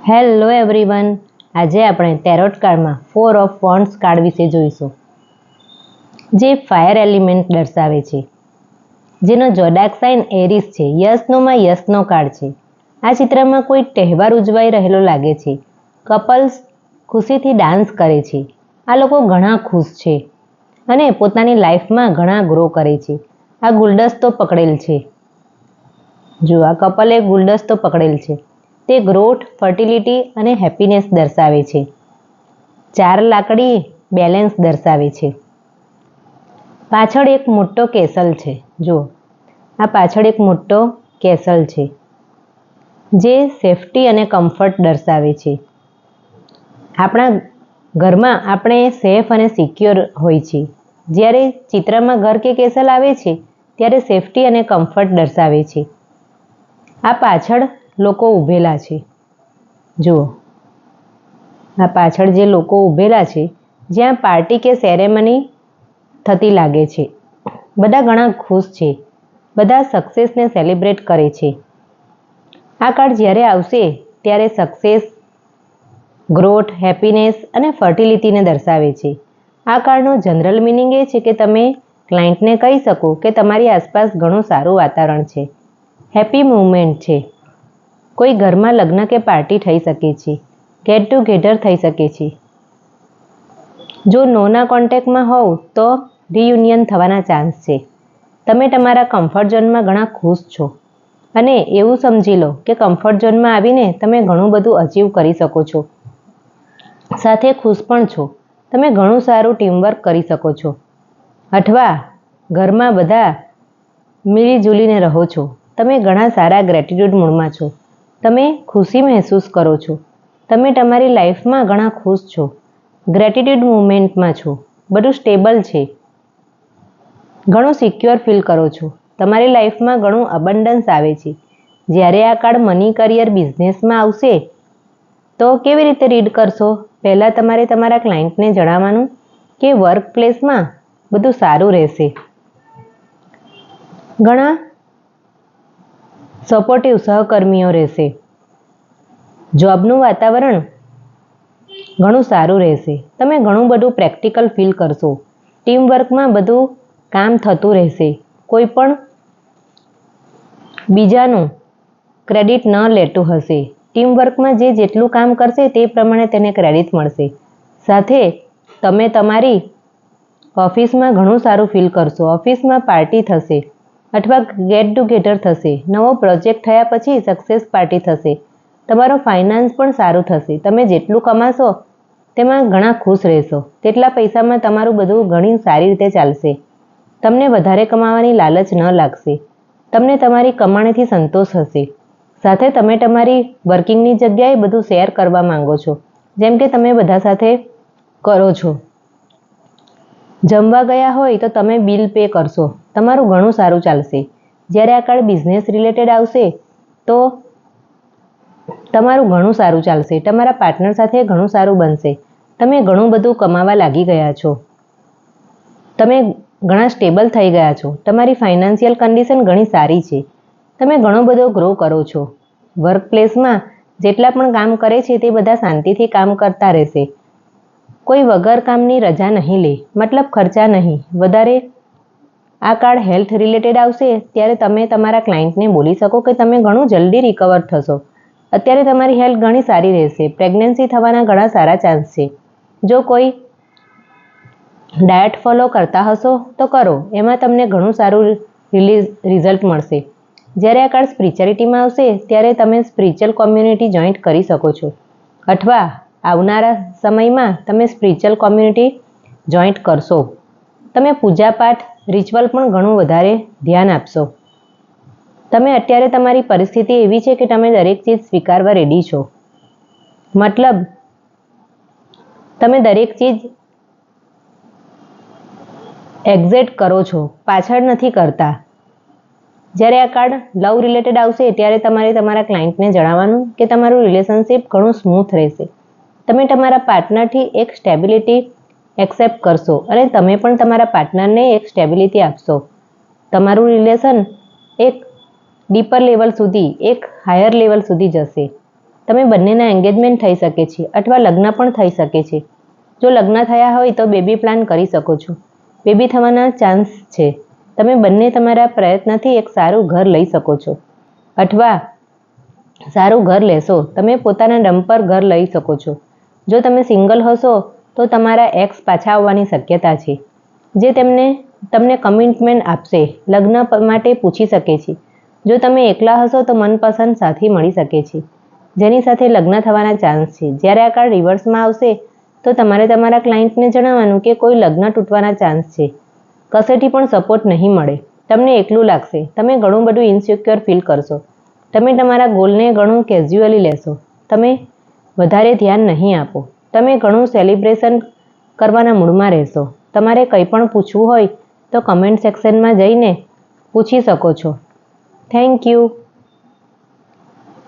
Hello everyone, આજે આપણે tarot કાર્ડમાં 4 ઓફ વોન્ડ્સ કાર્ડ વિશે જોઈશું, જે ફાયર એલિમેન્ટ દર્શાવે છે, જેનો જોડાક સાઇન એરીસ છે. યસનોમાં યસનો કાર્ડ છે. આ ચિત્રમાં કોઈ તહેવાર ઉજવાઈ રહેલો લાગે છે. કપલ્સ ખુશીથી ડાન્સ કરે છે. આ લોકો ઘણા ખુશ છે અને પોતાની લાઈફમાં ઘણા ગ્રો કરે છે. આ ગુલદસ્તો પકડેલ છે. જો આ કપલે ગુલદસ્તો પકડેલ છે, તે ગ્રોથ, ફર્ટિલિટી અને હેપીનેસ દર્શાવે છે. 4 લાકડી બેલેન્સ દર્શાવે છે. પાછળ એક મોટો કેસલ છે. જો આ પાછળ એક મોટો કેસલ છે, જે સેફટી અને કમ્ફર્ટ દર્શાવે છે. આપણા ઘરમાં આપણે સેફ અને સિક્યોર હોય છે. જ્યારે ચિત્રમાં ઘર કે કેસલ આવે છે, ત્યારે સેફટી અને કમ્ફર્ટ દર્શાવે છે. આ પાછળ લોકો ઊભેલા છે. જુઓ, આ પાછળ જે લોકો ઊભેલા છે, જ્યાં પાર્ટી કે સેરેમની થતી લાગે છે. બધા ઘણા ખુશ છે. બધા સક્સેસને સેલિબ્રેટ કરે છે. આ કાર્ડ જ્યારે આવશે ત્યારે સક્સેસ, ગ્રોથ, હેપીનેસ અને ફર્ટિલિટીને દર્શાવે છે. આ કાર્ડનો જનરલ મિનિંગ એ છે કે તમે ક્લાયન્ટને કહી શકો કે તમારી આસપાસ ઘણું સારું વાતાવરણ છે, હેપી મૂવમેન્ટ છે. કોઈ ઘરમાં લગ્ન કે પાર્ટી થઈ શકે છે, ગેટ ટુગેધર થઈ શકે છે. જો નોના કોન્ટેક્ટમાં હોવ તો રિયુનિયન થવાના ચાન્સ છે. તમે તમારા કમ્ફર્ટ ઝોનમાં ઘણા ખુશ છો અને એવું સમજી લો કે કમ્ફર્ટ ઝોનમાં આવીને તમે ઘણું બધું અચીવ કરી શકો છો. સાથે ખુશ પણ છો. તમે ઘણું સારું ટીમવર્ક કરી શકો છો, અથવા ઘરમાં બધા મિલીજુલીને રહો છો. તમે ઘણા સારા ગ્રેટિટ્યૂડ મૂડમાં છો. તમે ખુશી મહેસૂસ કરો છો. તમે તમારી લાઈફમાં ઘણા ખુશ છો, ગ્રેટિટ્યૂડ મૂવમેન્ટમાં છો. બધું સ્ટેબલ છે. ઘણું સિક્યોર ફીલ કરો છો. તમારી લાઈફમાં ઘણું અબન્ડન્સ આવે છે. જ્યારે આ કાર્ડ મની, કરિયર, બિઝનેસમાં આવશે તો કેવી રીતે રીડ કરશો? પહેલાં તમારે તમારા ક્લાયન્ટને જણાવવાનું કે વર્ક પ્લેસમાં બધું સારું રહેશે. ઘણા સપોર્ટિવ સહકર્મીઓ રહેશે. જોબનું વાતાવરણ ઘણું સારું રહેશે. તમે ઘણું બધું પ્રેક્ટિકલ ફીલ કરશો. ટીમવર્કમાં બધું કામ થતું રહેશે. કોઈ પણ બીજાનું ક્રેડિટ ન લેતું હશે. ટીમવર્કમાં જે જેટલું કામ કરશે તે પ્રમાણે તેને ક્રેડિટ મળશે. સાથે તમે તમારી ઓફિસમાં ઘણું સારું ફીલ કરશો. ઓફિસમાં પાર્ટી થશે અથવા ગેટ ટુગેધર થશે. નવો પ્રોજેક્ટ થયા પછી સક્સેસ પાર્ટી થશે. તમારો ફાઇનાન્સ પણ સારું થશે. તમે જેટલું કમાશો તેમાં ઘણા ખુશ રહેશો. તેટલા પૈસામાં તમારું બધું ઘણી સારી રીતે ચાલશે. તમને વધારે કમાવાની લાલચ ન લાગશે. તમને તમારી કમાણીથી સંતોષ હશે. સાથે તમે તમારી વર્કિંગની જગ્યાએ બધું શેર કરવા માંગો છો, જેમ કે તમે બધા સાથે કરો છો. જમવા ગયા હોય તો તમે બિલ પે કરશો. તમારું ઘણું સારું ચાલશે. જ્યારે આ કાર્ડ બિઝનેસ રિલેટેડ આવશે તો તમારું ઘણું સારું ચાલશે. તમારા પાર્ટનર સાથે ઘણું સારું બનશે. તમે ઘણું બધું કમાવા લાગી ગયા છો. તમે ઘણા સ્ટેબલ થઈ ગયા છો. તમારી ફાઇનાન્શિયલ કન્ડિશન ઘણી સારી છે. તમે ઘણો બધો ગ્રો કરો છો. વર્ક પ્લેસમાં જેટલા પણ કામ કરે છે તે બધા શાંતિથી કામ કરતા રહેશે. કોઈ વગર કામની રજા નહીં લે, મતલબ ખર્ચા નહીં વધારે. આ કાર્ડ હેલ્થ રિલેટેડ આવશે ત્યારે તમે તમારા ક્લાયન્ટને બોલી શકો કે તમે ઘણું જલ્દી રિકવર થશો. અત્યારે તમારી હેલ્થ ઘણી સારી રહેશે. પ્રેગ્નન્સી થવાના ઘણા સારા ચાન્સ છે. જો કોઈ ડાયટ ફોલો કરતા હશો તો કરો. એમાં તમને ઘણું સારું રિઝલ્ટ મળશે. જ્યારે આ કાર્ડ સ્પિરિચ્યુઅલિટીમાં આવશે ત્યારે તમે સ્પિરિચ્યુઅલ કોમ્યુનિટી જોઈન્ટ કરી શકો છો, અથવા આવનારા સમયમાં તમે સ્પિરિચ્યુઅલ કોમ્યુનિટી જોઈન્ટ કરશો. તમે પૂજાપાઠ, રિચ્યુઅલ પણ ઘણું વધારે ધ્યાન આપશો. તમે અત્યારે તમારી પરિસ્થિતિ એવી છે કે તમે દરેક ચીજ સ્વીકારવા રેડી છો. મતલબ તમે દરેક ચીજ એક્ઝેક્ટ કરો છો, પાછળ નથી કરતા. જ્યારે આ કાર્ડ લવ રિલેટેડ આવશે ત્યારે તમારે તમારા ક્લાયન્ટને જણાવવાનું કે તમારું રિલેશનશિપ ઘણું સ્મૂથ રહેશે. તમે તમારા પાર્ટનરથી એક સ્ટેબિલિટી એક્સેપ્ટ કરશો અને તમે પણ તમારા પાર્ટનરને એક સ્ટેબિલિટી આપશો. તમારું રિલેશન એક ડીપર લેવલ સુધી, એક હાયર લેવલ સુધી જશે. તમે બંનેના એન્ગેજમેન્ટ થઈ શકે છે અથવા લગ્ન પણ થઈ શકે છે. જો લગ્ન થયા હોય તો બેબી પ્લાન કરી શકો છો. બેબી થવાના ચાન્સ છે. તમે બંને તમારા પ્રયત્નથી એક સારું ઘર લઈ શકો છો અથવા સારું ઘર લેશો. તમે પોતાના દમ પર ઘર લઈ શકો છો. જો તમે સિંગલ હશો તો તમારા એક્સ પાછા આવવાની શક્યતા છે, જે તમને કમિટમેન્ટ આપશે, લગ્ન માટે પૂછી શકે છે. જો તમે એકલા હશો તો મનપસંદ સાથી મળી શકે છે, જેની સાથે લગ્ન થવાના ચાન્સ છે. જ્યારે આ કાર્ડ રિવર્સમાં આવશે તો તમારે તમારા ક્લાયન્ટને જણાવવાનું કે કોઈ લગ્ન તૂટવાના ચાન્સ છે. કશેથી પણ સપોર્ટ નહીં મળે. તમને એકલું લાગશે. તમે ઘણું બધું ઇનસિક્યોર ફીલ કરશો. તમે તમારા ગોલને ઘણું કેઝ્યુઅલી લેશો. તમે વધારે ધ્યાન નહીં આપો. તમે ઘણું સેલિબ્રેશન કરવાના મૂડમાં રહેશો. તમારે કંઈ પણ પૂછવું હોય તો કમેન્ટ સેક્શનમાં જઈને પૂછી શકો છો. Thank you.